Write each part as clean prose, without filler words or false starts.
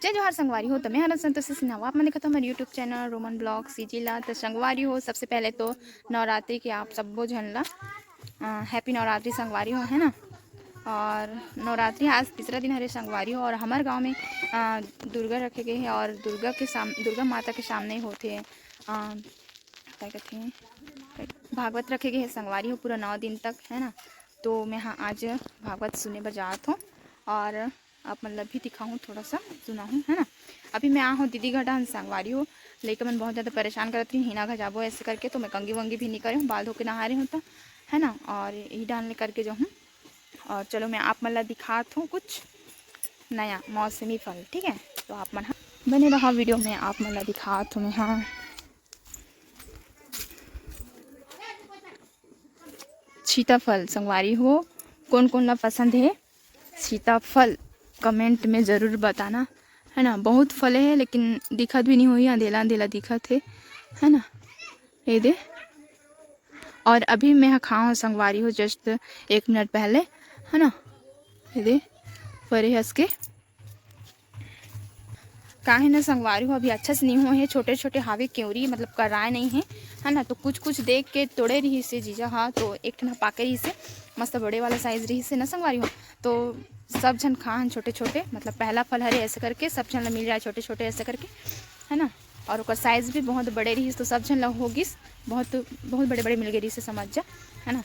जय जोहार संगवारी हो। तो मैं हर संतोषी सिन्हा आप मैंने देखा हमारे यूट्यूब चैनल रोमन ब्लॉग सीजीला। तो संगवारी हो, सबसे पहले तो नवरात्रि के आप सबको झनला हैप्पी नवरात्रि संगवारी हो, है ना। और नवरात्रि आज तीसरा दिन हरे संगवारी हो। और हमारे गांव में दुर्गा रखे गए हैं और दुर्गा माता के सामने होते हैं क्या कहते हैं भागवत रखे गए हैं संगवारी हो पूरा 9 दिन तक, है ना। तो मैं हाँ आज भागवत सुनने बजात हूँ और आप मतलब भी दिखाऊँ, थोड़ा सा सुना हूँ, है ना। अभी मैं आ हूँ दीदी घटा संगवारी हो, लेकर मैं बहुत ज़्यादा परेशान करती हूँ, हिना घजाबो ऐसे करके। तो मैं कंगी वंगी भी नहीं करी हूँ, बाल धो के नहा रही हूँ, तो है ना। और यही डालने करके जो हूँ। और चलो मैं आप मतलब दिखात हूँ कुछ नया मौसमी फल, ठीक है। तो आप मन बने रहा वीडियो में, आप मतलब दिखात हूँ मैं। हाँ सीताफल संगवारी हो, कौन कौन ला पसंद है सीताफल कमेंट में ज़रूर बताना, है ना। बहुत फल है लेकिन दिखत भी नहीं हुई, अंधेला अंधेला दिखत है ना। ये दे। और अभी मैं खाऊँ संगवारी हो जस्ट 1 मिनट पहले, है ना। ये दे परे हंस के काहे ना संगवारी हो, अभी अच्छा से नहीं हुए हैं, छोटे छोटे हावे क्योरी मतलब कराए नहीं है ना। तो कुछ कुछ देख के तोड़े रही से जीजा। हाँ तो एक ठन पाके रही से मस्त बड़े वाला साइज रही से ना संगवारी हो। तो सब जन खान छोटे छोटे, मतलब पहला फल हरे ऐसे करके सब जन ला मिल रहा है छोटे छोटे ऐसे करके, है ना। और उसका साइज़ भी बहुत बड़े रही, तो सब जन ला होगी बहुत बहुत बड़े बड़े मिल गए रही से, समझ जा, है ना।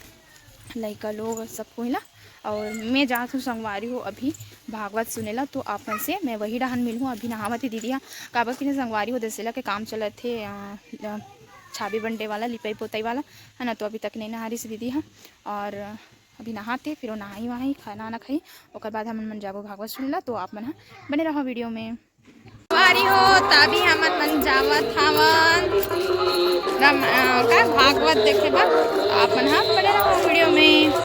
लड़का लोग सबको हिला। और मैं जात हूँ संगवारी हो अभी भागवत सुनेला। तो आपन से मैं वही डहान मिल हूँ। अभी नहावती दीदी हाँ काबर की संगवारी हो दसेला के काम चलत थे, छाबी बंटे वाला लिपाई पोताई वाला, है ना। तो अभी तक नहीं नहा रही से दीदी हाँ। और अभी नहाते फिर वो नहाई वहाई खाना वाना खाई, और बाद हम मन जाबो भागवत सुनला। तो आप मन हाँ बने रहो वीडियो में संगवारी हो। तभी हम मन जावत हवन का भागवत देखे बा। आप मन हाँ बने रहो वीडियो में।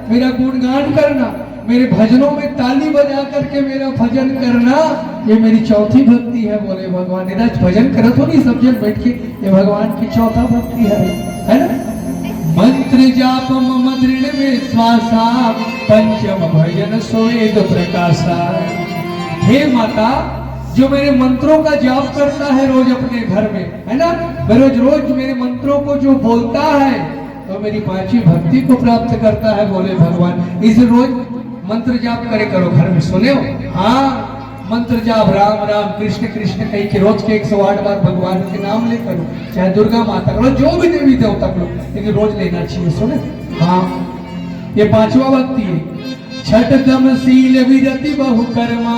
मेरा गुणगान करना, मेरे भजनों में ताली बजा करके मेरा भजन करना, ये मेरी चौथी भक्ति है। बोले भगवान इधर भजन करो तो नहीं सब जन बैठ के, ये भगवान की चौथा भक्ति है ना। मंत्र जाप मम दृढ़ विश्वासा, पंचम भजन सोएद प्रकाशा। हे माता, जो मेरे मंत्रों का जाप करता है रोज अपने घर में, है ना, रोज रोज मेरे मंत्रों को जो बोलता है, तो मेरी पांचवी भक्ति को प्राप्त करता है बोले भगवान। इस रोज मंत्र जाप करे करो घर में, सुने हो? हाँ, मंत्र जाप राम राम कृष्ण कृष्ण कही के रोज के 108 बार भगवान के नाम ले करो, चाहे दुर्गा माता करो, जो भी देवी देवता करो, लेकिन रोज लेना चाहिए, सुने? हाँ, ये पांचवा भक्ति है। छठ दम शील विरति बहु कर्मा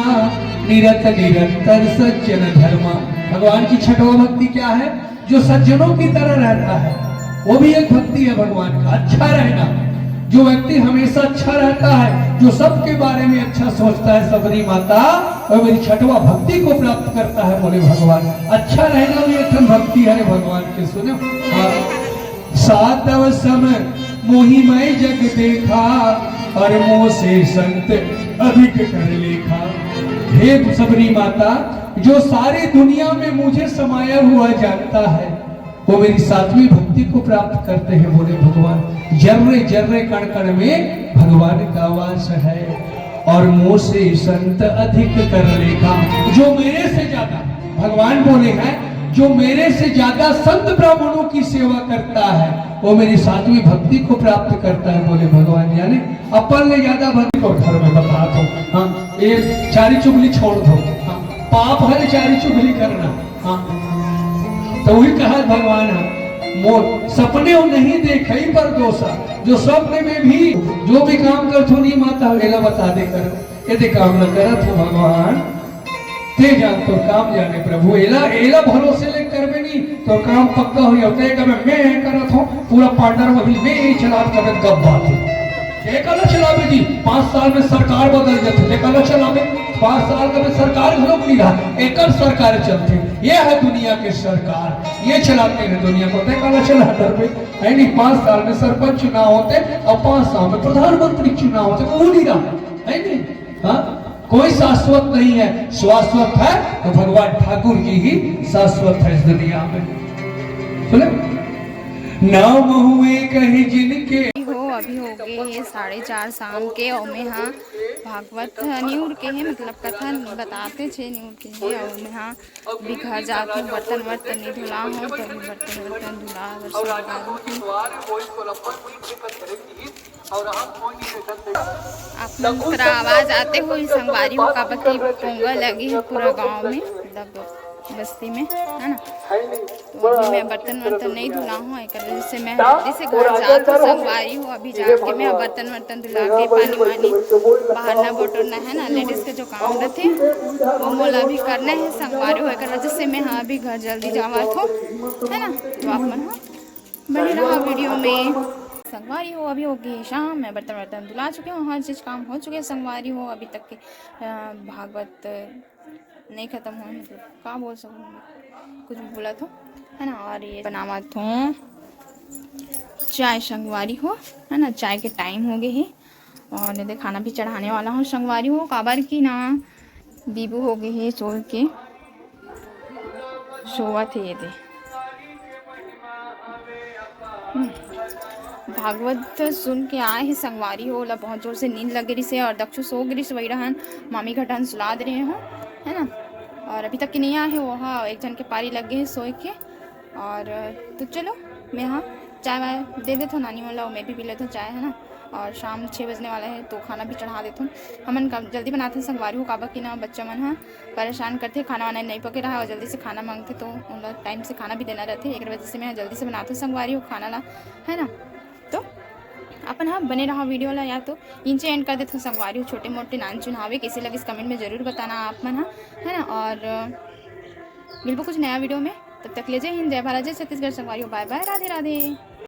निरत निरंतर सज्जन धर्मा। भगवान की छठवा भक्ति क्या है? जो सज्जनों की तरह रहता है, वो भी एक भक्ति है भगवान का। अच्छा रहना, जो व्यक्ति हमेशा अच्छा रहता है, जो सबके बारे में अच्छा सोचता है, सबरी माता और मेरी छठवा भक्ति को प्राप्त करता है बोले भगवान। अच्छा रहना भी एक भक्ति है भगवान के, सुनो? सातव सम मोहिमय जग देखा और मोह से संत अधिक कर लेखा। हे सबरी माता, जो सारी दुनिया में मुझे समाया हुआ जानता है, वो मेरी सातवीं भक्ति को प्राप्त करते हैं बोले भगवान। जर्रे जर्रे कण कण में भगवान का वास है और मोह से संत अधिक कर लेखा। जो मेरे से ज्यादा, भगवान बोले हैं, जो मेरे से ज्यादा संत ब्राह्मणों की सेवा करता है, वो मेरी सातवीं भक्ति को प्राप्त करता है बोले भगवान। यानी अपन ने ज्यादा भक्ति को घर में बता दो। हाँ, ये चारी चुगली छोड़ दो। हाँ, पाप है चारी चुगली करना। हाँ, तो वही कहा भगवान है, मोर सपने नहीं देखे पर दोषा। जो स्वप्न में भी जो भी काम कर थो नहीं माता एला बता दे कर, यदि काम न करत हो भगवान ते जान तो काम जाने प्रभु। एला एला भरोसे ले करबे नहीं तो काम पक्का हो जाते। कब मैं करत हूं पूरा पार्टनर वही मैं चला कर गप बात है। एकला चलावे जी 5 साल में सरकार बदल जाते, एकला चलावे 5 साल का सरकार घरों नहीं रहा, एकल सरकार चलते। ये है दुनिया के सरकार, ये चलाते हैं दुनिया को। देखा चला पे है नहीं, 5 साल में सरपंच चुनाव होते और 5 साल में प्रधानमंत्री चुनाव होते, वो नहीं रहा है नहीं। हाँ, कोई शाश्वत नहीं है, शाश्वत है तो भगवान ठाकुर जी ही शाश्वत है इस दुनिया में। सुने? नाम हुए कहीं जिनके अभी हो गए हैं 4:30 शाम के और में हाँ भागवत न्यूर के हैं, मतलब कथा बताते थे न्यूर के हैं। और में हाँ भी घर जाके बर्तन वर्तन नहीं धुला हूँ, तो बर्तन वर्तन धुला आप आवाज आते हुए संगवारी का बत्ती पोंगल लगी है पूरा गाँव में, मतलब बस्ती में, है ना। तो अभी मैं बर्तन वर्तन नहीं धुला हूँ, एक वजह से मैं जल्दी से घर जाती हूँ संगवारी हूँ। अभी जाके मैं बर्तन वर्तन धुला के पानी वानी बाहर ना बटोरना है ना, लेडीज के जो काम रहते वो मोला भी करना है संगवारी हूँ, एक वजह से मैं हाँ अभी घर जल्दी जावत हूँ, है ना। तो आप मन हाँ बने रहा वीडियो में। संगवारी हो अभी हो गई शाम, मैं बर्तन वर्तन धुला चुकी हूँ, हर चीज़ काम हो चुके हैं संगवारी हो। अभी तक के भागवत नहीं ख़त्म हुआ, मतलब क्या बोल सकूँ, कुछ बोला तो है ना। और ये बनावा तो चाय संगवारी हो, है ना। चाय के टाइम हो गए है और ये खाना भी चढ़ाने वाला हूँ संगवारी हो। काबर की ना बीबू हो गए है सो के सोवा थे। ये दे भागवत सुन के आए हैं संगवारी हो, ला बहुत जोर से नींद लग रही से और दक्षु सो गिरी से वही रहन मामी घटन सुला दे रहे हो, है ना। और अभी तक के नहीं आए हैं वो, हाँ एक जन के पारी लग गए हैं सोए के। और तो चलो मैं हाँ चाय वाय दे देता हूँ नानी वाला, मैं भी पी लेता हूँ चाय, है ना। और शाम 6 बजने वाला है तो खाना भी चढ़ा देता हूँ। हमन जल्दी बनाते हैं संगवारी हो, काबा की ना बच्चा मन हाँ परेशान करते, खाना वाना नहीं पके रहा और जल्दी से खाना मांगते, तो उन लोग टाइम से खाना भी देना रहते, एक वजह से मैं जल्दी से बनाती हूँ संगवारी हो खाना ला, है ना। तो अपन हाँ बने रहा वीडियो ला, या तो इनसे एंड कर देते हूँ संगवारी हो। छोटे मोटे नान चुनावे कैसे लगे इस कमेंट में ज़रूर बताना आप मन हाँ, है ना। और मिलबो कुछ नया वीडियो में, तब तक ले जय हिंद, जय भारत, जय छत्तीसगढ़। संगवारी हो बाय बाय, राधे राधे।